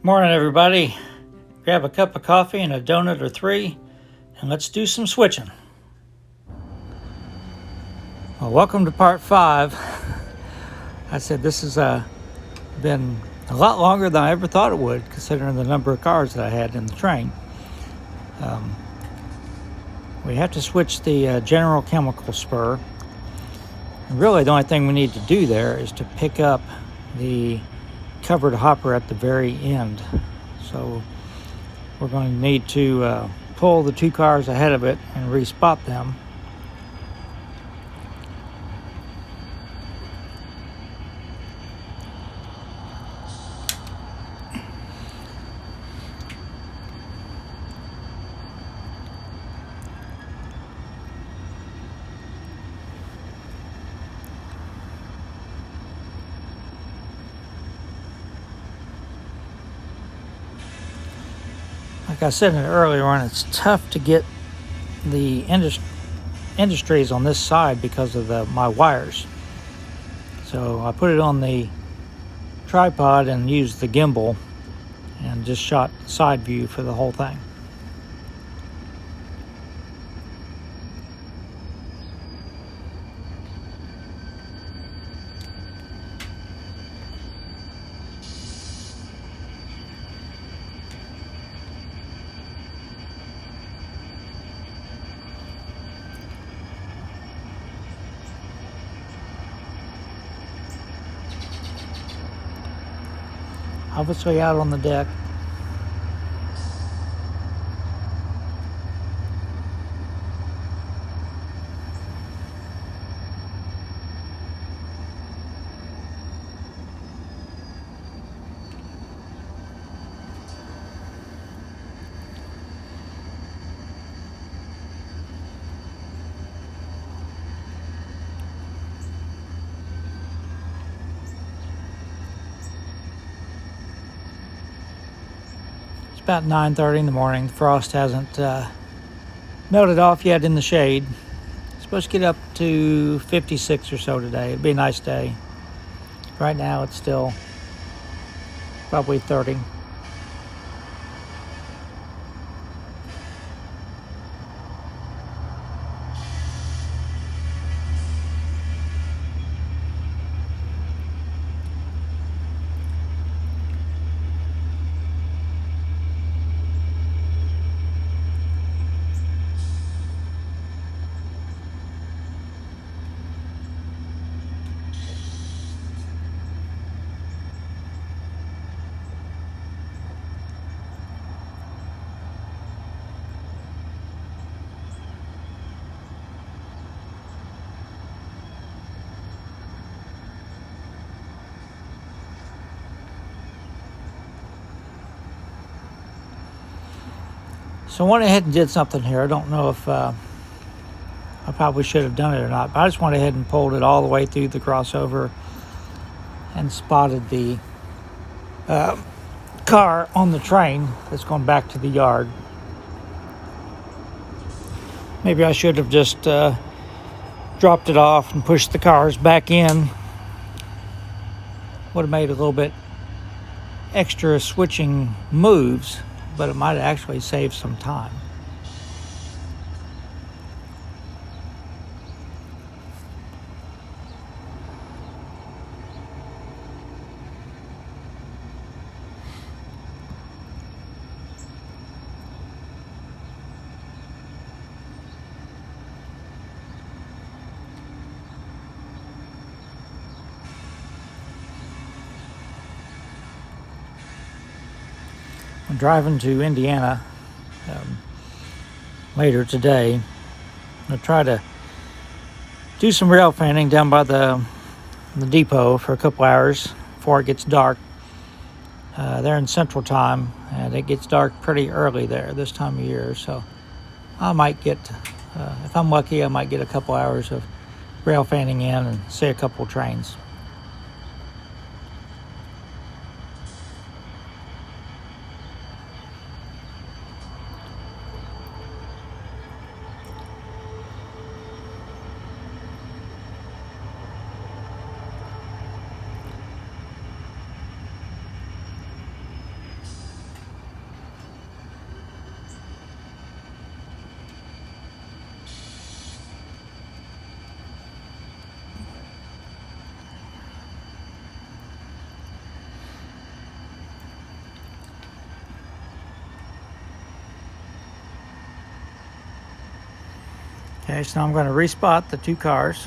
Morning, everybody. Grab a cup of coffee and a donut or three, and let's do some switching. Well, welcome to part 5. I said this has been a lot longer than I ever thought it would, considering the number of cars that I had in the train. We have to switch the General Chemical spur. And really, the only thing we need to do there is to pick up the covered hopper at the very end. So we're going to need to pull the 2 cars ahead of it and respot them. Like I said in an earlier one, it's tough to get the industries on this side because of my wires. So I put it on the tripod and used the gimbal and just shot side view for the whole thing. Obviously out on the deck. About 9:30 in the morning. The frost hasn't melted off yet in the shade. It's supposed to get up to 56 or so today. It'd be a nice day. Right now it's still probably 30. So I went ahead and did something here. I don't know if I probably should have done it or not, but I just went ahead and pulled it all the way through the crossover and spotted the car on the train that's going back to the yard. Maybe I should have just dropped it off and pushed the cars back in. Would have made a little bit extra switching moves, but it might actually save some time. I'm driving to Indiana later today. I'm going to try to do some rail fanning down by the depot for a couple hours before it gets dark. They're in Central Time, and it gets dark pretty early there this time of year. So I might get, if I'm lucky, I might get a couple hours of rail fanning in and see a couple trains. Okay, so now I'm going to respot the two cars.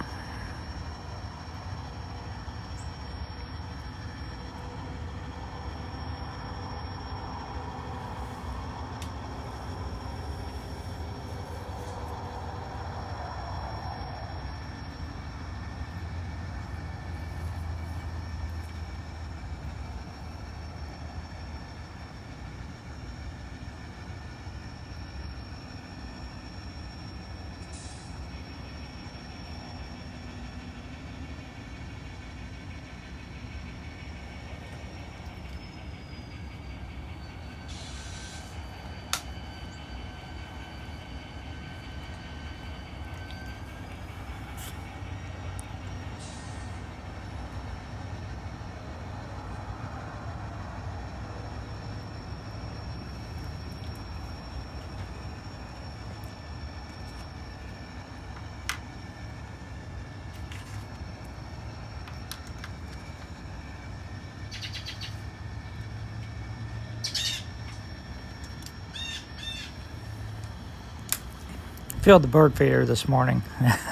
Filled the bird feeder this morning,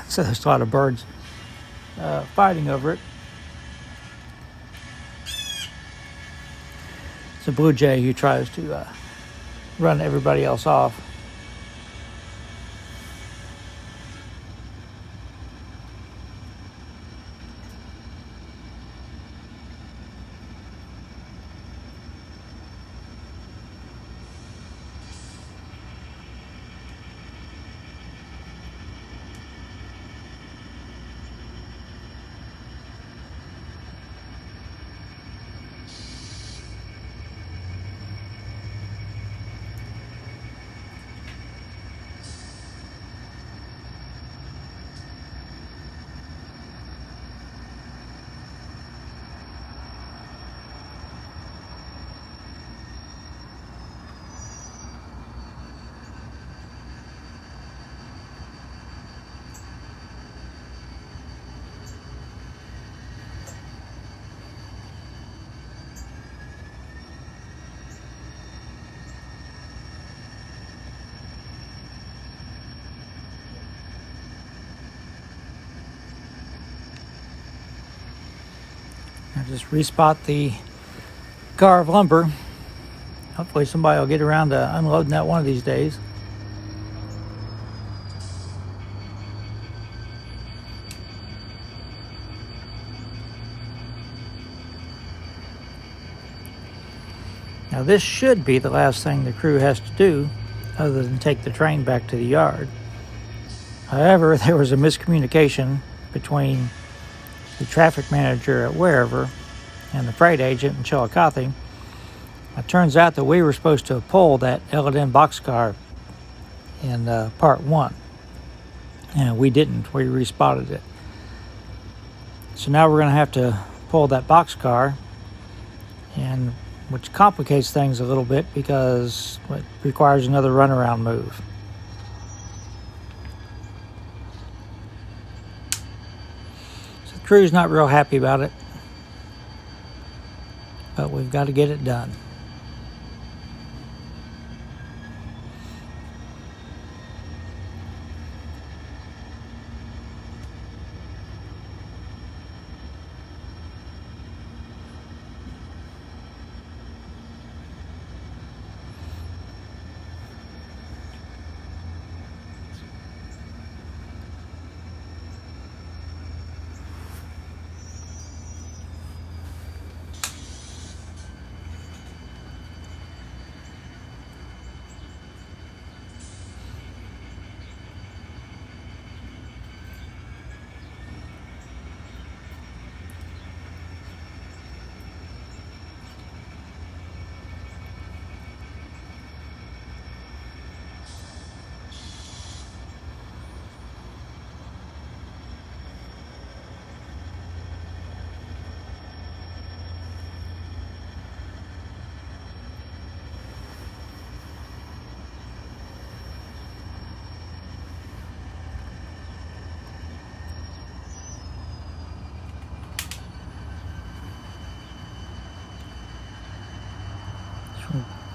so there's a lot of birds fighting over it. It's a blue jay who tries to run everybody else off. I just respot the car of lumber. Hopefully somebody will get around to unloading that one of these days. Now this should be the last thing the crew has to do other than take the train back to the yard. However, there was a miscommunication between the traffic manager at wherever and the freight agent in Chillicothe. It turns out that we were supposed to have pulled that L&M boxcar in part 1. And we didn't. We respotted it. So now we're going to have to pull that boxcar, and which complicates things a little bit because it requires another runaround move. So the crew's not real happy about it, but we've got to get it done.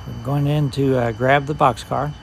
We're going in to grab the boxcar.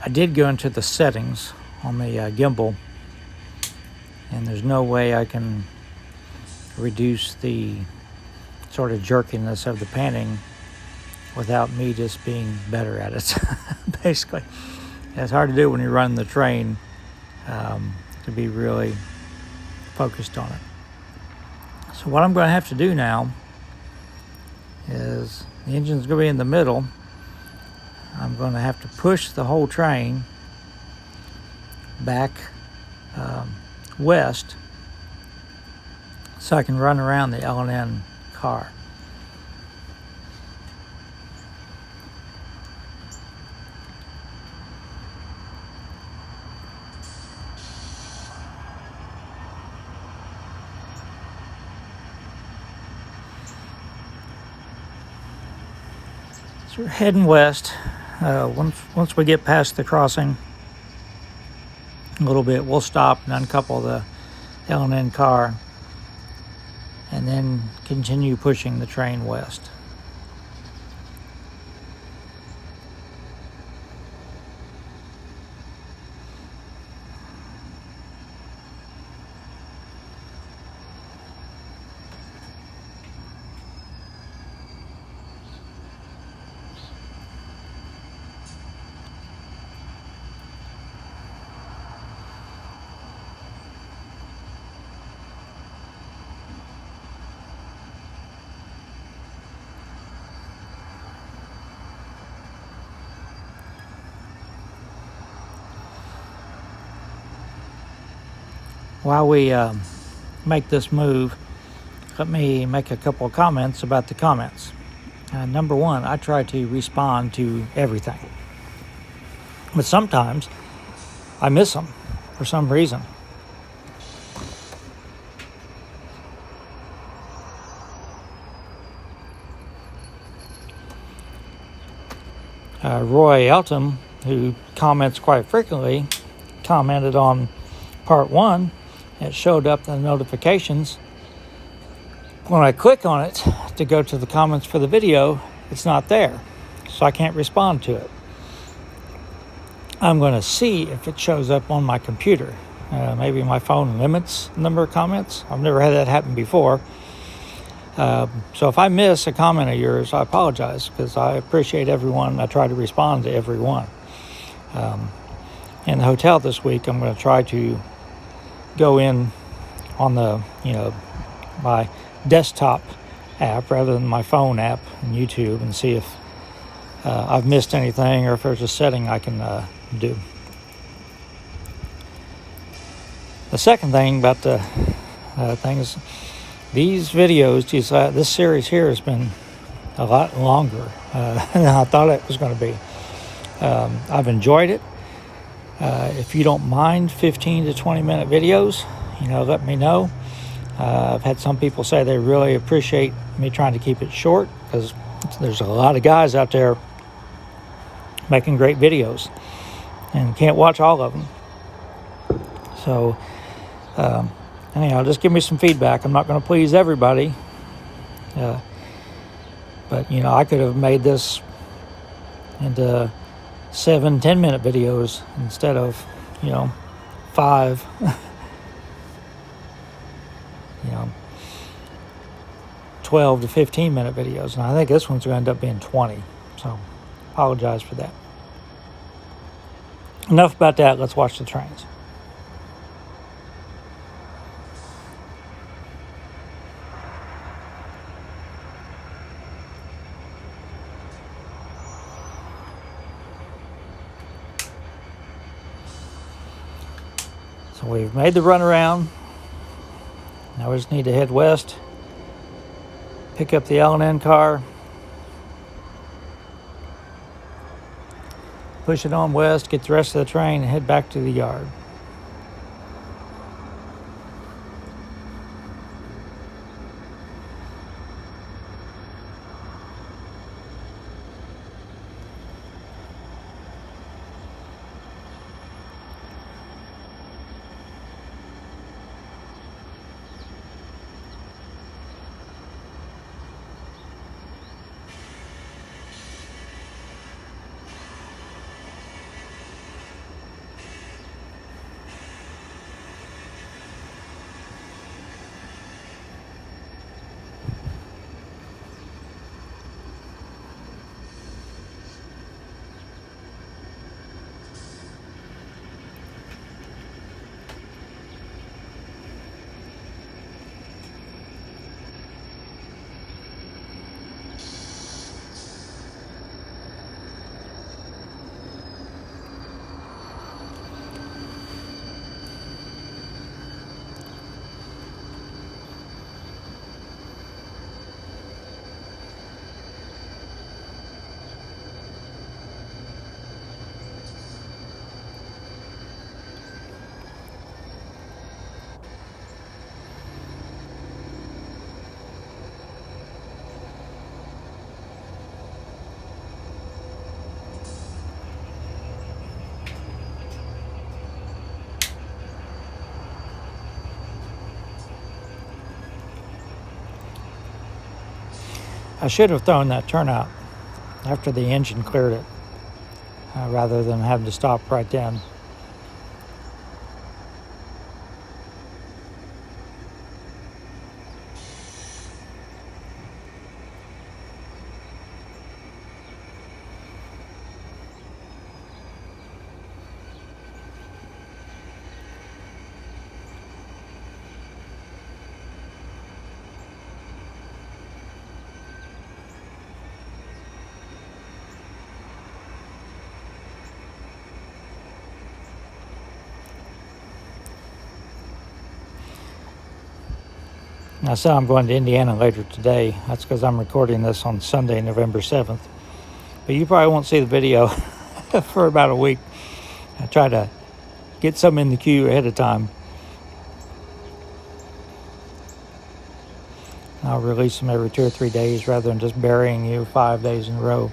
I did go into the settings on the gimbal, and there's no way I can reduce the sort of jerkiness of the panning without me just being better at it. Basically, it's hard to do when you're running the train, to be really focused on it. So what I'm going to have to do now is, the engine's going to be in the middle. I'm going to have to push the whole train back west so I can run around the L&N car. So we're heading west. Once we get past the crossing a little bit, we'll stop and uncouple the L&N car and then continue pushing the train west. While we make this move, let me make a couple of comments about the comments. Number one, I try to respond to everything, but sometimes I miss them for some reason. Roy Elton, who comments quite frequently, commented on part 1. It showed up in the notifications. When I click on it to go to the comments for the video, it's not there, so I can't respond to it. I'm going to see if it shows up on my computer. Maybe my phone limits the number of comments. I've never had that happen before. So if I miss a comment of yours, I apologize, because I appreciate everyone. I try to respond to everyone. In the hotel this week, I'm going to try to go in on the, my desktop app rather than my phone app and YouTube, and see if I've missed anything or if there's a setting I can do. The second thing about the thing is, these videos, this series here has been a lot longer than I thought it was going to be. I've enjoyed it. If you don't mind 15 to 20 minute videos, let me know. I've had some people say they really appreciate me trying to keep it short, because there's a lot of guys out there making great videos and can't watch all of them. So anyhow, just give me some feedback. I'm not going to please everybody, but I could have made this into 7-10 minute videos instead of 5 12 to 15 minute videos, and I think this one's going to end up being 20, so apologize for that. Enough about that. Let's watch the trains. So we've made the runaround. Now we just need to head west, pick up the L&N car, push it on west, get the rest of the train, and head back to the yard. I should have thrown that turnout after the engine cleared it, rather than having to stop right then. I said I'm going to Indiana later today. That's because I'm recording this on Sunday, November 7th. But you probably won't see the video for about a week. I try to get some in the queue ahead of time. I'll release them every 2 or 3 days rather than just burying you 5 days in a row.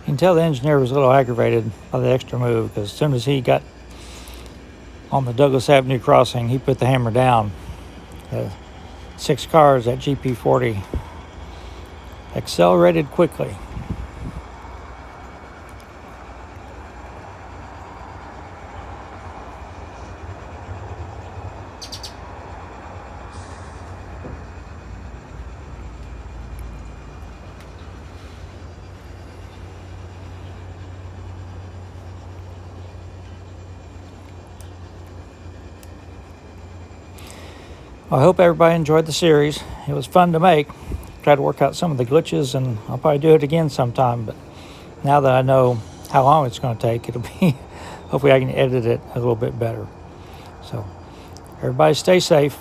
You can tell the engineer was a little aggravated by the extra move, because as soon as he got on the Douglas Avenue crossing, he put the hammer down. 6 cars at GP40 accelerated quickly. I hope everybody enjoyed the series. It was fun to make. Try to work out some of the glitches, and I'll probably do it again sometime. But now that I know how long it's going to take, it'll be, hopefully I can edit it a little bit better. So everybody stay safe.